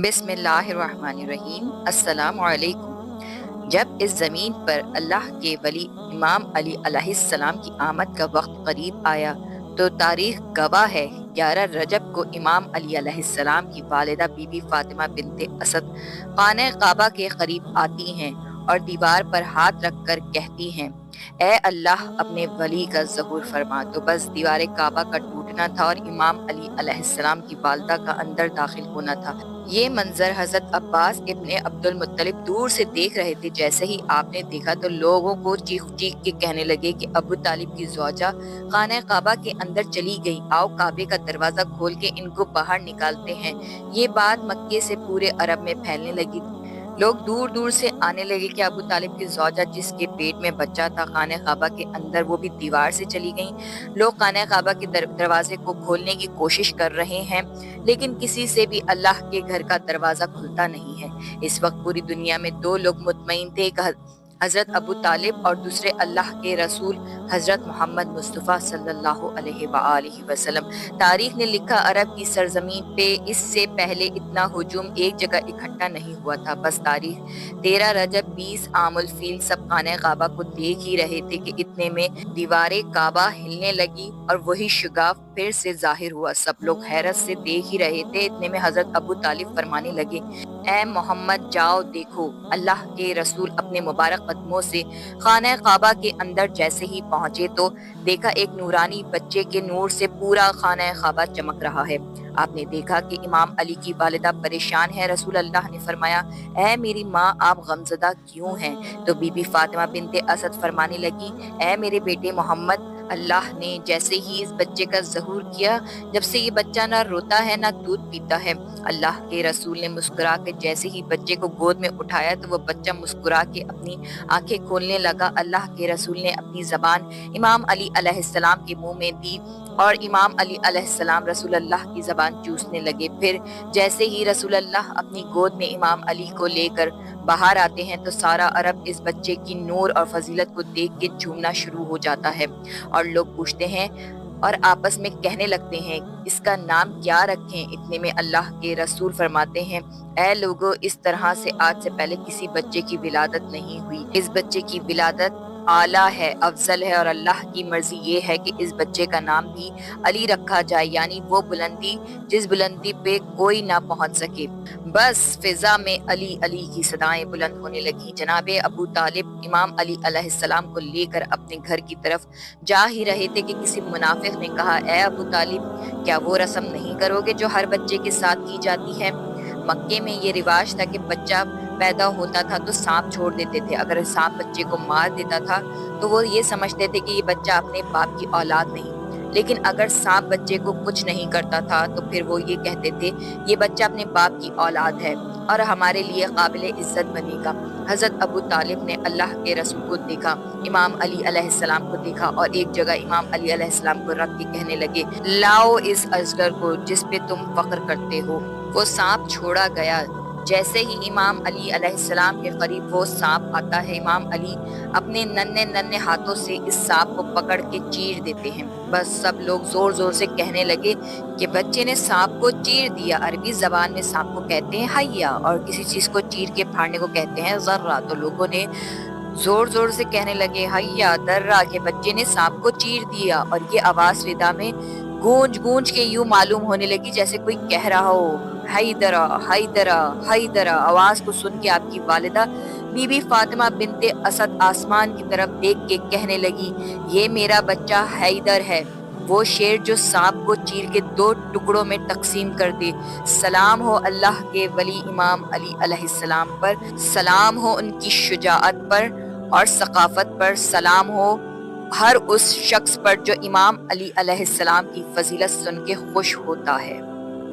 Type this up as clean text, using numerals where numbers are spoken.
बिस्मिल्लाहिर्रहमानिर्रहीम। अस्सलाम वालेकुम। जब इस ज़मीन पर अल्लाह के वली इमाम अली अलैहिस्सलाम की आमद का वक्त करीब आया तो तारीख गवाह है 11 रजब को इमाम अली अलैहिस्सलाम की वालिदा बीबी फातिमा बिनते असद खाने काबा के करीब आती हैं और दीवार पर हाथ रखकर कहती हैं, ए अल्लाह अपने वली का ज़हूर फरमा। तो बस दीवार काबा का टूटना था और इमाम अली अलैहिस्सलाम की वालिदा का अंदर दाखिल होना था। ये मंजर हजरत अब्बास इब्ने अब्दुल मुत्तलिब दूर से देख रहे थे। जैसे ही आपने देखा तो लोगों को चीख चीख के कहने लगे कि अबू तालिब की ज़ौजा खाने काबा के अंदर चली गई, आओ काबे का दरवाजा खोल के इनको बाहर निकालते हैं। ये बात मक्के से पूरे अरब में फैलने लगी। लोग दूर दूर से आने लगे कि अबू तालिब की ज़ौजा जिसके पेट में बच्चा था खाने काबा के अंदर, वो भी दीवार से चली गई। लोग खाने काबा के दरवाजे को खोलने की कोशिश कर रहे हैं, लेकिन किसी से भी अल्लाह के घर का दरवाजा खुलता नहीं है। इस वक्त पूरी दुनिया में दो लोग मुतमईन थे, हजरत अबू तालिब और दूसरे अल्लाह के रसूल हजरत मोहम्मद मुस्तफ़ा सल्लल्लाहु अलैहि वसल्लम। तारीख ने लिखा, अरब की सरजमीन पे इससे पहले इतना हुजूम एक जगह इकट्ठा नहीं हुआ था। बस तारीख 13 रजब 20 आमुल फील सब खाने काबा को देख ही रहे थे कि इतने में दीवारे काबा हिलने लगी और वही शुगाफ फिर से जाहिर हुआ। सब लोग हैरत से देख ही रहे थे। इतने में हजरत अबू तालिब फरमाने लगे, ए मोहम्मद जाओ देखो। अल्लाह के रसूल अपने मुबारक कदमों से खाने काबा के अंदर जैसे ही पहुंचे तो देखा एक नूरानी बच्चे के नूर से पूरा खाना काबा चमक रहा है। आपने देखा कि इमाम अली की वालिदा परेशान है। रसूल अल्लाह ने फरमाया, ए मेरी माँ आप गमजदा क्यों हैं? तो बीबी फातिमा बिनते असद फरमाने लगी, ए मेरे बेटे मोहम्मद, अल्लाह ने जैसे ही इस बच्चे का ज़हूर किया, जब से ये बच्चा ना रोता है ना दूध पीता है। अल्लाह के रसूल ने मुस्कुरा के जैसे ही बच्चे को गोद में उठाया तो वो बच्चा मुस्कुरा के अपनी आंखें खोलने लगा। अल्लाह के रसूल ने अपनी ज़बान इमाम अली अलैहिस्सलाम के मुंह में दी और इमाम अली अलैहिस्सलाम रसूल अल्लाह की ज़बान चूसने लगे। फिर जैसे ही रसूल अल्लाह अपनी गोद में इमाम अली को लेकर बाहर आते हैं तो सारा अरब इस बच्चे की नूर और फजीलत को देख के झूमना शुरू हो जाता है और लोग पूछते हैं और आपस में कहने लगते हैं, इसका नाम क्या रखें? इतने में अल्लाह के रसूल फरमाते हैं, ऐ लोगों, इस तरह से आज से पहले किसी बच्चे की विलादत नहीं हुई। इस बच्चे की विलादत आला है, अफजल है और अल्लाह की मर्जी ये है कि इस बच्चे का नाम भी अली रखा जाए, यानी वो बुलंदी जिस बुलंदी पे कोई ना पहुंच सके। बस फिजा में अली अली की सदाएं बुलंद होने लगी। जनाबे अबू तालिब इमाम अली अलैहिस्सलाम को लेकर अपने घर की तरफ जा ही रहे थे कि किसी मुनाफिक ने कहा, ए अबू तालिब, क्या वो रस्म नहीं करोगे जो हर बच्चे के साथ की जाती है? मक्के में ये रिवाज था कि बच्चा पैदा होता था तो सांप छोड़ देते थे। अगर सांप बच्चे को मार देता था तो वो ये समझते थे कि ये बच्चा अपने बाप की औलाद नहीं, लेकिन अगर सांप बच्चे को कुछ नहीं करता था तो फिर वो ये कहते थे ये बच्चा अपने बाप की औलाद है और हमारे लिए काबिल इज्जत बनेगा। हजरत अबू तालिब ने अल्लाह के रसूल को देखा, इमाम अली अलैहिस्सलाम को देखा और एक जगह इमाम अली अलैहिस्सलाम को रख के कहने लगे, लाओ इस अजगर को जिस पे तुम फख्र करते हो। वो सांप छोड़ा गया। जैसे ही इमाम अली अलैहिस्सलाम के करीब वो सांप आता है, इमाम अली अपने नन्हे नन्हे हाथों से इस सांप को पकड़ के चीर देते हैं। बस सब लोग जोर जोर से कहने लगे कि बच्चे ने सांप को चीर दिया। अरबी जबान में सांप को कहते हैं हैया और किसी चीज को चीर के फाड़ने को कहते हैं जर्रा। तो लोगों ने जोर जोर से कहने लगे, हैया दर्रा, के बच्चे ने सांप को चीर दिया। और ये आवाज फिजा में गूंज गूंज के यूं मालूम होने लगी जैसे कोई कह रहा हो, हैदरा हैदरा हैदरा। आवाज को सुन के आपकी वालिदा बीबी फातिमा बिनते असद आसमान की तरफ देख के कहने लगी, ये मेरा बच्चा हैदर है, वो शेर जो सांप को चीर के 2 टुकड़ों में तकसीम कर दे। सलाम हो अल्लाह के वली इमाम अली अलैहिस्सलाम पर, सलाम हो उनकी शुजाअत पर और सकाफत पर, सलाम हो हर उस शख्स पर जो इमाम अली अलैहिस्सलाम की फजीलत सुन के खुश होता है।